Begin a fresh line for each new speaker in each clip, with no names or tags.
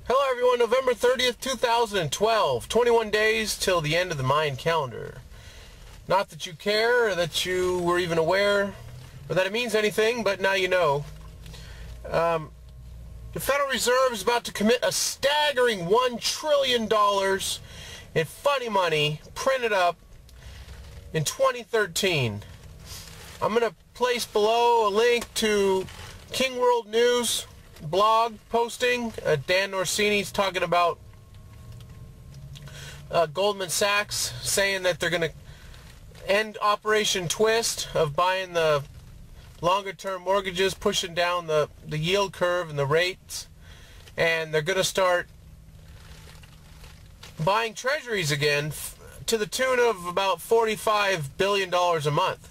Hello everyone, November 30th, 2012. 21 days till the end of the Mayan calendar. Not that you care, or that you were even aware, or that it means anything, but now you know. The Federal Reserve is about to commit a staggering $1 trillion in funny money printed up in 2013. I'm going to place below a link to King World News blog posting. Dan Norcini's talking about Goldman Sachs saying that they're going to end Operation Twist of buying the longer-term mortgages, pushing down the yield curve and the rates, and they're going to start buying treasuries again to the tune of about $45 billion a month.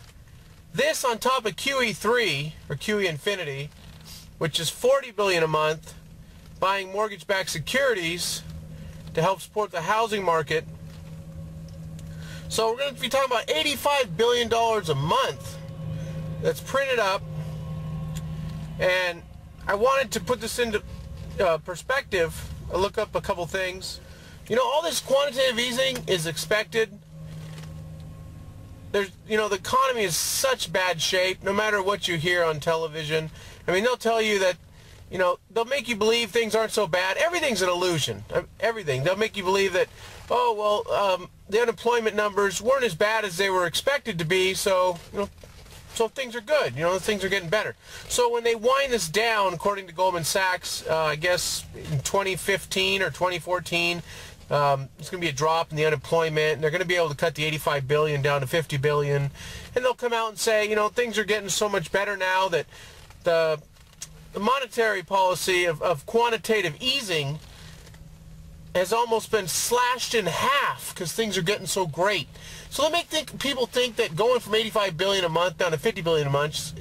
This on top of QE3, or QE Infinity, which is $40 billion a month, buying mortgage-backed securities to help support the housing market. So we're going to be talking about $85 billion a month that's printed up. And I wanted to put this into perspective. I look up a couple things. You know, all this quantitative easing is expected. The economy is such bad shape, no matter what you hear on television. I mean, they'll tell you that, they'll make you believe things aren't so bad. Everything's an illusion. Everything. They'll make you believe that, the unemployment numbers weren't as bad as they were expected to be, so, so things are good. Things are getting better. So when they wind this down, according to Goldman Sachs, I guess in 2015 or 2014, it's going to be a drop in the unemployment, and they're going to be able to cut the $85 billion down to $50 billion, and they'll come out and say, things are getting so much better now that the monetary policy of quantitative easing has almost been slashed in half because things are getting so great. So they make people think that going from $85 billion a month down to $50 billion a month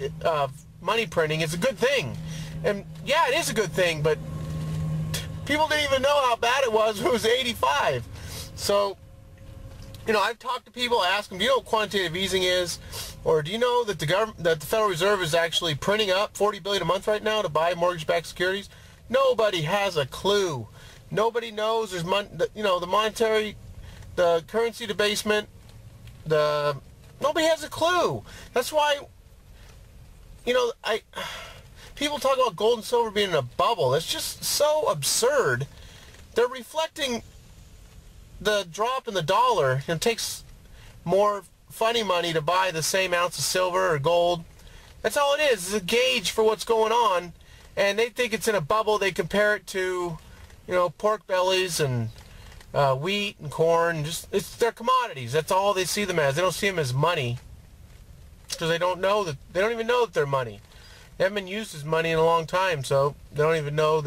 money printing is a good thing. And yeah, it is a good thing, but people didn't even know how bad it was when it was 85. So, I've talked to people, asked them, do you know what quantitative easing is? Or do you know that the Federal Reserve is actually printing up $40 billion a month right now to buy mortgage-backed securities? Nobody has a clue. Nobody knows there's the monetary, the currency debasement, nobody has a clue. That's why, people talk about gold and silver being in a bubble. That's just so absurd. They're reflecting the drop in the dollar. It takes more funny money to buy the same ounce of silver or gold. That's all it is. It's a gauge for what's going on. And they think it's in a bubble. They compare it to, pork bellies and wheat and corn. It's their commodities. That's all they see them as. They don't see them as money because they don't even know that they're money. They haven't been used as money in a long time, so they don't even know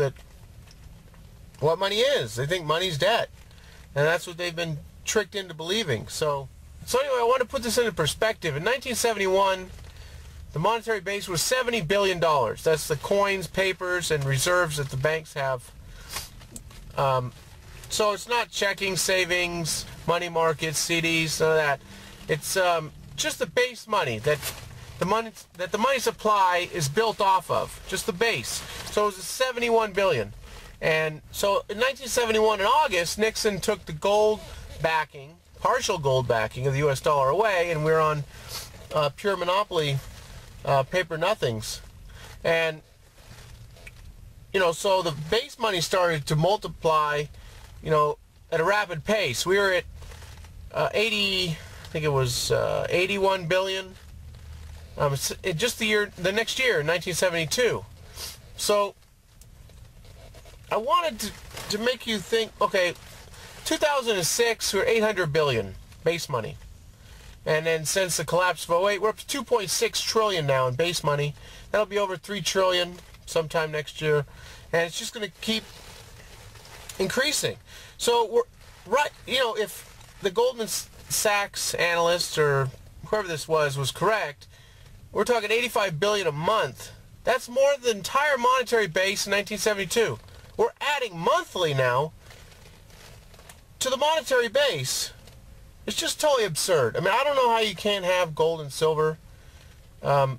what money is. They think money's debt. And that's what they've been tricked into believing. So anyway, I want to put this into perspective. In 1971, the monetary base was $70 billion. That's the coins, papers, and reserves that the banks have. So it's not checking, savings, money markets, CDs, none of that. It's just the base money that the money supply is built off of, just the base. So it was $71 billion. And so in 1971, in August, Nixon took the gold backing, partial gold backing of the U.S. dollar away, and we're on pure monopoly paper nothings. And, so the base money started to multiply, at a rapid pace. We were at 81 billion. Just the next year, 1972. So I wanted to make you think, okay, 2006 we were 800 billion base money. And then since the collapse of 08, we're up to 2.6 trillion now in base money. That'll be over 3 trillion sometime next year. And it's just going to keep increasing. So we're right, if the Goldman Sachs analyst or whoever this was correct, we're talking 85 billion a month. That's more than the entire monetary base in 1972. We're adding monthly now to the monetary base. It's just totally absurd. I mean, I don't know how you can't have gold and silver. And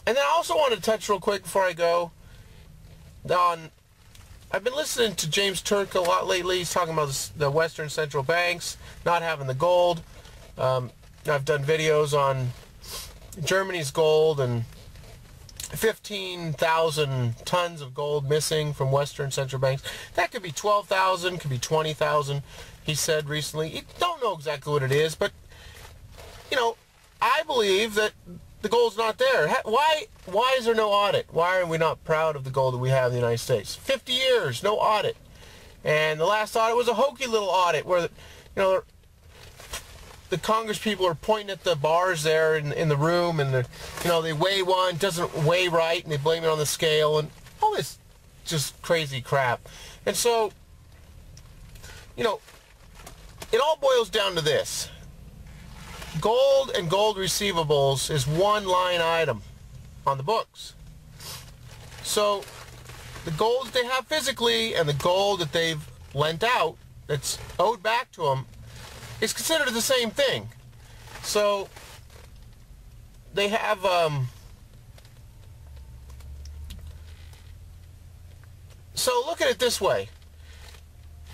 then I also want to touch real quick before I go on I've been listening to James Turk a lot lately. He's talking about the Western central banks not having the gold. I've done videos on Germany's gold and 15,000 tons of gold missing from Western central banks. That could be 12,000, could be 20,000, he said recently. You don't know exactly what it is, but, you know, I believe that the gold's not there. Why is there no audit? Why are we not proud of the gold that we have in the United States? 50 years, no audit. And the last audit was a hokey little audit where, you know, the Congress people are pointing at the bars there in the room, and you know, they weigh one, doesn't weigh right, and they blame it on the scale, and all this just crazy crap. And so, you know, it all boils down to this. Gold and gold receivables is one line item on the books. So the gold that they have physically and the gold that they've lent out that's owed back to them is considered the same thing. So they have so look at it this way.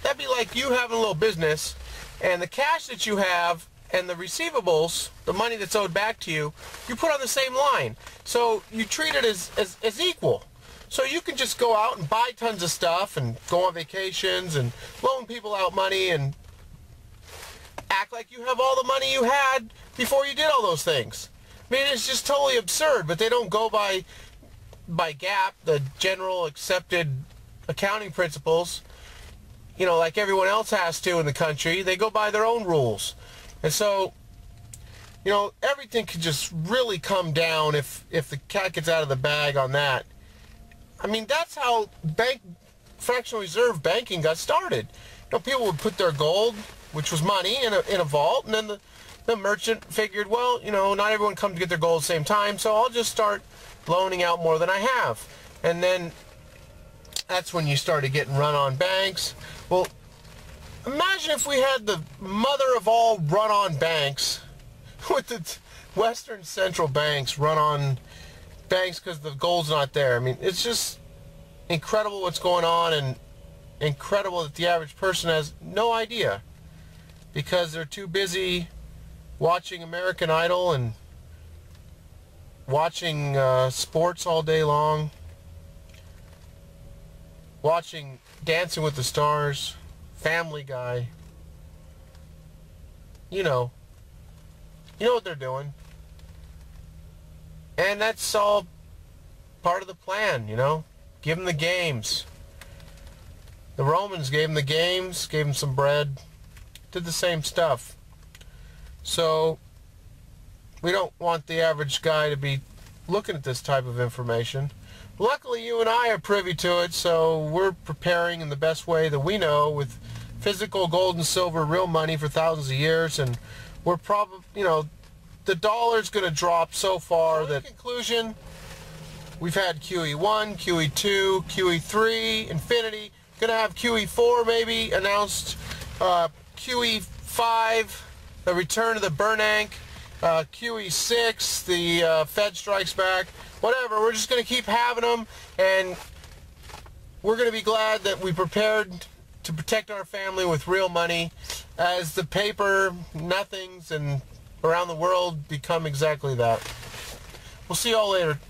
That'd be like you having a little business, and the cash that you have and the receivables, the money that's owed back to you, you put on the same line. So you treat it as equal. So you can just go out and buy tons of stuff and go on vacations and loan people out money and act like you have all the money you had before you did all those things. I mean, it's just totally absurd, but they don't go by GAAP, the general accepted accounting principles, you know, like everyone else has to in the country. They go by their own rules. And so, you know, everything could just really come down if the cat gets out of the bag on that. I mean, that's how fractional reserve banking got started. You know, people would put their gold, which was money, in a vault, and then the merchant figured, well, you know, not everyone comes to get their gold at the same time, so I'll just start loaning out more than I have. And then that's when you started getting run on banks. Well, imagine if we had the mother of all run-on banks, with the Western central banks run on banks because the gold's not there. I mean, it's just incredible what's going on, and incredible that the average person has no idea because they're too busy watching American Idol and watching sports all day long, watching Dancing with the Stars, Family Guy. You know what they're doing. And that's all part of the plan, you know. Give them the games. The Romans gave them the games, gave them some bread, did the same stuff. So we don't want the average guy to be looking at this type of information. Luckily, you and I are privy to it, so we're preparing in the best way that we know with physical gold and silver, real money for thousands of years, and we're probably, you know, the dollar's going to drop so far that, in conclusion, we've had QE1, QE2, QE3, infinity, going to have QE4 maybe announced, QE5, the return of the Bernanke, QE6, the Fed strikes back, whatever. We're just going to keep having them, and we're going to be glad that we prepared to protect our family with real money as the paper nothings and around the world become exactly that. We'll see you all later.